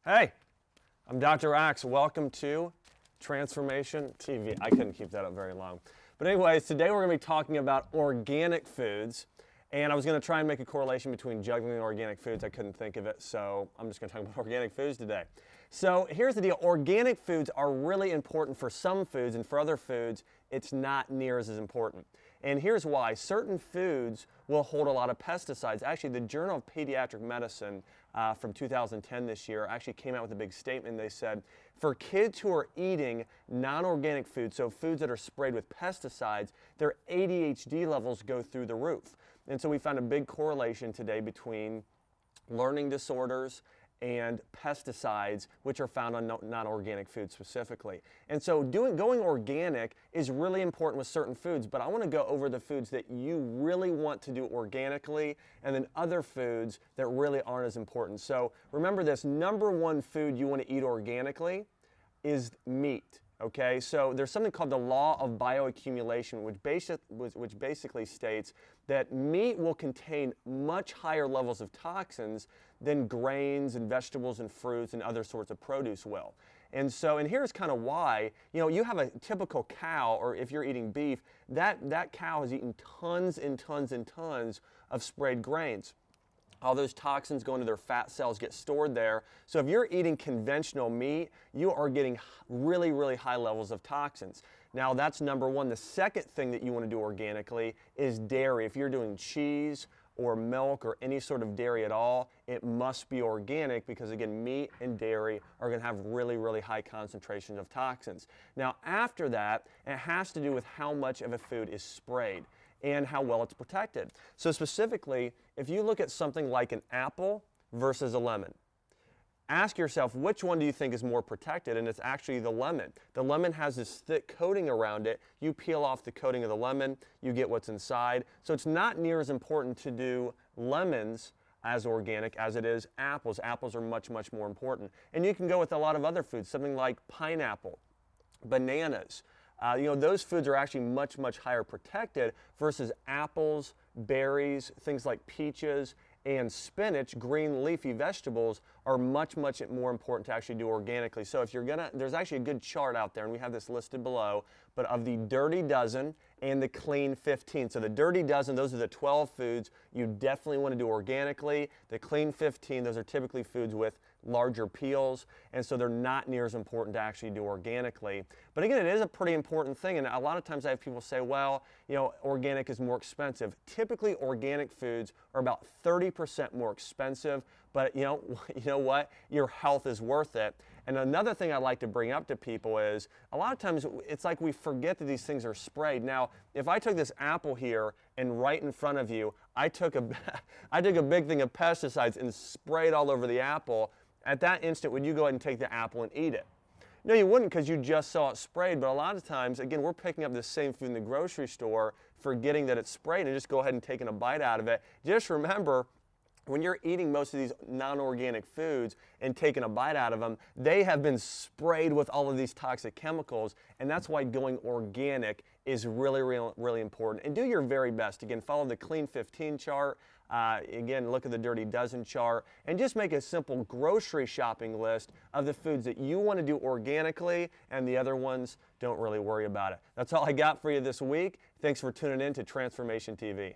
Hey, I'm Dr. Axe. Welcome to Transformation TV. I couldn't keep that up very long. But anyways, today we're going to be talking about organic foods. And I was going to try and make a correlation between juggling and organic foods. I couldn't think of it, so I'm just going to talk about organic foods today. So here's the deal. Organic foods are really important for some foods, and for other foods, it's not near as important. And here's why. Certain foods will hold a lot of pesticides. Actually, the Journal of Pediatric Medicine from 2010 this year actually came out with a big statement. They said, for kids who are eating non-organic foods, so foods that are sprayed with pesticides, their ADHD levels go through the roof. And so we found a big correlation today between learning disorders and pesticides, which are found on non-organic foods specifically. And so going organic is really important with certain foods, but I want to go over the foods that you really want to do organically, and then other foods that really aren't as important. So remember this, number one food you want to eat organically is meat. Okay, so there's something called the law of bioaccumulation, which basically states that meat will contain much higher levels of toxins than grains and vegetables and fruits and other sorts of produce will. And here's kind of why. You have a typical cow, or if you're eating beef, that cow has eaten tons and tons and tons of sprayed grains. All those toxins go into their fat cells, get stored there. So if you're eating conventional meat, you are getting really, really high levels of toxins. Now that's number one. The second thing that you want to do organically is dairy. If you're doing cheese or milk or any sort of dairy at all, it must be organic because, again, meat and dairy are going to have really, really high concentrations of toxins. Now after that, it has to do with how much of a food is sprayed and how well it's protected. So specifically, if you look at something like an apple versus a lemon, ask yourself, which one do you think is more protected? And it's actually the lemon. The lemon has this thick coating around it. You peel off the coating of the lemon, you get what's inside. So it's not near as important to do lemons as organic as it is apples. Apples are much, much more important. And you can go with a lot of other foods, something like pineapple, bananas. Those foods are actually much, much higher protected versus apples, berries, things like peaches, and spinach, green leafy vegetables, are much, much more important to actually do organically. So if you're there's actually a good chart out there, and we have this listed below, but of the Dirty Dozen and the Clean 15. So the Dirty Dozen, those are the 12 foods you definitely want to do organically. The Clean 15, those are typically foods with larger peels, and so they're not near as important to actually do organically. But again, it is a pretty important thing, and a lot of times I have people say, well, organic is more expensive. Typically, organic foods are about 30% more expensive, but you know what? Your health is worth it. And another thing I like to bring up to people is, a lot of times it's like we forget that these things are sprayed. Now, if I took this apple here and right in front of you, I took a big thing of pesticides and sprayed all over the apple, at that instant, would you go ahead and take the apple and eat it? No, you wouldn't, because you just saw it sprayed. But a lot of times, again, we're picking up the same food in the grocery store, forgetting that it's sprayed, and just go ahead and taking a bite out of it. Just remember, when you're eating most of these non-organic foods and taking a bite out of them, they have been sprayed with all of these toxic chemicals, and that's why going organic is really, really, really important. And do your very best. Again, follow the Clean 15 chart. Again, look at the Dirty Dozen chart, and just make a simple grocery shopping list of the foods that you want to do organically, and the other ones, don't really worry about it. That's all I got for you this week. Thanks for tuning in to Transformation TV.